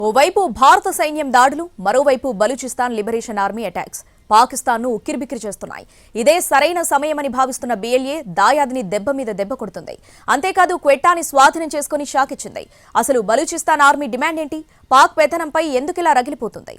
ఓవైపు భారత సైన్యం దాడులు, మరోవైపు బలూచిస్తాన్ లిబరేషన్ ఆర్మీ అటాక్స్ పాకిస్తాన్ను ఉక్కిరిబిక్కిరి చేస్తున్నాయి. ఇదే సరైన సమయమని భావిస్తున్న బిఎల్ఏ దాయాదిని దెబ్బ మీద దెబ్బ కొడుతుంది. అంతేకాదు క్వెట్టాని స్వాధీనం చేసుకుని షాక్ ఇచ్చింది. అసలు బలూచిస్తాన్ ఆర్మీ డిమాండ్ ఏంటి? పాక్ పెత్తనంపై ఎందుకిలా రగిలిపోతుంది?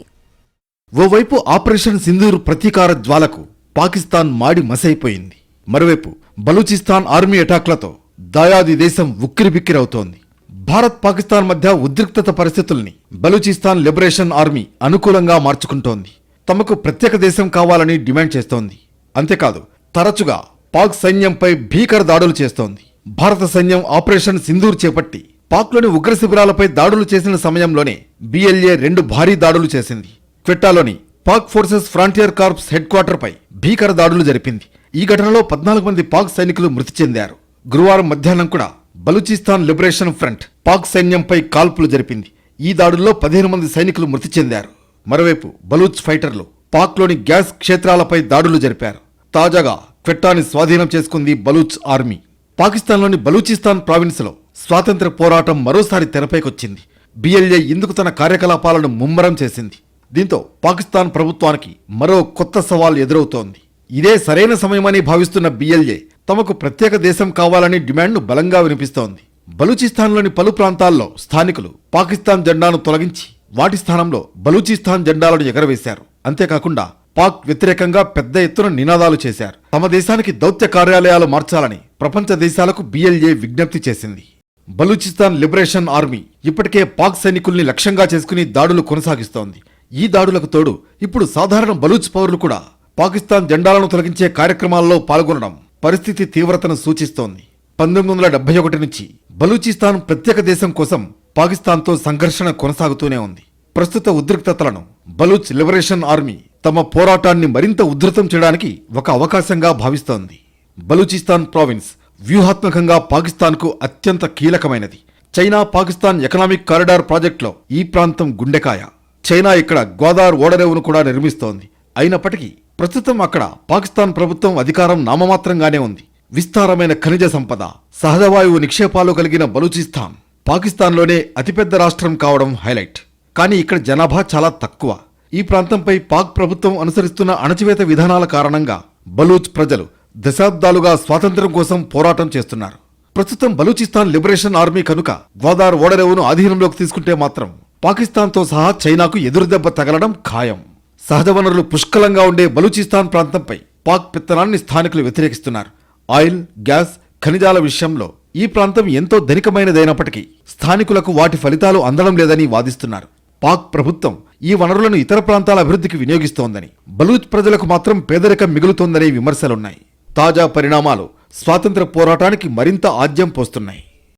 ఓవైపు ఆపరేషన్ సింధూర్ ప్రతీకార జ్వాలకు పాకిస్తాన్ మాడి మసైపోయింది. మరోవైపు బలూచిస్తాన్ ఆర్మీ అటాక్లతో దాయాది దేశం ఉక్కిరిబిక్కిరవుతోంది. భారత్ పాకిస్తాన్ మధ్య ఉద్రిక్తత పరిస్థితుల్ని బలూచిస్తాన్ లిబరేషన్ ఆర్మీ అనుకూలంగా మార్చుకుంటోంది. తమకు ప్రత్యేక దేశం కావాలని డిమాండ్ చేస్తోంది. అంతేకాదు తరచుగా పాక్ సైన్యంపై భీకర దాడులు చేస్తోంది. భారత సైన్యం ఆపరేషన్ సింధూర్ చేపట్టి పాక్లోని ఉగ్ర శిబిరాలపై దాడులు చేసిన సమయంలోనే బిఎల్ఏ 2 భారీ దాడులు చేసింది. క్వెట్టాలోని Pak forces frontier corps head క్వార్టర్పై భీకర దాడులు జరిపింది. ఈ ఘటనలో 14 మంది పాక్ సైనికులు మృతి చెందారు. గురువారం మధ్యాహ్నం కూడా బలూచిస్తాన్ లిబరేషన్ ఫ్రంట్ పాక్ సైన్యంపై కాల్పులు జరిపింది. ఈ దాడుల్లో 15 మంది సైనికులు మృతి చెందారు. మరోవైపు బలూచ్ ఫైటర్లు పాక్లోని గ్యాస్ క్షేత్రాలపై దాడులు జరిపారు. తాజాగా క్వెట్టాని స్వాధీనం చేసుకుంది బలూచ్ ఆర్మీ. పాకిస్తాన్లోని బలూచిస్తాన్ ప్రావిన్స్లో స్వాతంత్ర్య పోరాటం మరోసారి తెరపైకొచ్చింది. బిఎల్ఏ ఇందుకు తన కార్యకలాపాలను ముమ్మరం చేసింది. దీంతో పాకిస్తాన్ ప్రభుత్వానికి మరో కొత్త సవాల్ ఎదురవుతోంది. ఇదే సరైన సమయమని భావిస్తున్న బిఎల్ఏ తమకు ప్రత్యేక దేశం కావాలని డిమాండ్ను బలంగా వినిపిస్తోంది. బలూచిస్తాన్లోని పలు ప్రాంతాల్లో స్థానికులు పాకిస్తాన్ జెండాను తొలగించి వాటి స్థానంలో బలూచిస్తాన్ జెండాలను ఎగరవేశారు. అంతేకాకుండా పాక్ వ్యతిరేకంగా పెద్ద ఎత్తున నినాదాలు చేశారు. తమ దేశానికి దౌత్య కార్యాలయాలు మార్చాలని ప్రపంచ దేశాలకు బిఎల్ఏ విజ్ఞప్తి చేసింది. బలూచిస్తాన్ లిబరేషన్ ఆర్మీ ఇప్పటికే పాక్ సైనికుల్ని లక్ష్యంగా చేసుకుని దాడులు కొనసాగిస్తోంది. ఈ దాడులకు తోడు ఇప్పుడు సాధారణ బలూచ్ పౌరులు కూడా పాకిస్తాన్ జెండాలను తొలగించే కార్యక్రమాల్లో పాల్గొనడం పరిస్థితి తీవ్రతను సూచిస్తోంది. 1971 నుంచి బలూచిస్తాన్ ప్రత్యేక దేశం కోసం పాకిస్తాన్తో సంఘర్షణ కొనసాగుతూనే ఉంది. ప్రస్తుత ఉద్రిక్తతలను బలూచ్ లిబరేషన్ ఆర్మీ తమ పోరాటాన్ని మరింత ఉధృతం చేయడానికి ఒక అవకాశంగా భావిస్తోంది. బలూచిస్తాన్ ప్రావిన్స్ వ్యూహాత్మకంగా పాకిస్తాన్కు అత్యంత కీలకమైనది. చైనా పాకిస్తాన్ ఎకనామిక్ కారిడార్ ప్రాజెక్టులో ఈ ప్రాంతం గుండెకాయ. చైనా ఇక్కడ గోదావరి ఓడరేవును కూడా నిర్మిస్తోంది. అయినప్పటికీ ప్రస్తుతం అక్కడ పాకిస్తాన్ ప్రభుత్వం అధికారం నామమాత్రంగానే ఉంది. విస్తారమైన ఖనిజ సంపద, సహజవాయువు నిక్షేపాలు కలిగిన బలూచిస్తాన్ పాకిస్తాన్లోనే అతిపెద్ద రాష్ట్రం కావడం హైలైట్. కానీ ఇక్కడ జనాభా చాలా తక్కువ. ఈ ప్రాంతంపై పాక్ ప్రభుత్వం అనుసరిస్తున్న అణచివేత విధానాల కారణంగా బలూచ్ ప్రజలు దశాబ్దాలుగా స్వాతంత్ర్యం కోసం పోరాటం చేస్తున్నారు. ప్రస్తుతం బలూచిస్తాన్ లిబరేషన్ ఆర్మీ కనుక గోదావరి ఓడరేవును ఆధీనంలోకి తీసుకుంటే మాత్రం పాకిస్తాన్తో సహా చైనాకు ఎదురుదెబ్బ తగలడం ఖాయం. సహజ వనరులు పుష్కలంగా ఉండే బలూచిస్తాన్ ప్రాంతంపై పాక్ పెత్తనాన్ని స్థానికులు వ్యతిరేకిస్తున్నారు. ఆయిల్, గ్యాస్, ఖనిజాల విషయంలో ఈ ప్రాంతం ఎంతో ధనికమైనదైనప్పటికీ స్థానికులకు వాటి ఫలితాలు అందడం లేదని వాదిస్తున్నారు. పాక్ ప్రభుత్వం ఈ వనరులను ఇతర ప్రాంతాల అభివృద్ధికి వినియోగిస్తోందని, బలూచ్ ప్రజలకు మాత్రం పేదరికం మిగులుతోందనే విమర్శలున్నాయి. తాజా పరిణామాలు స్వాతంత్ర్య పోరాటానికి మరింత ఆజ్యం పోస్తున్నాయి.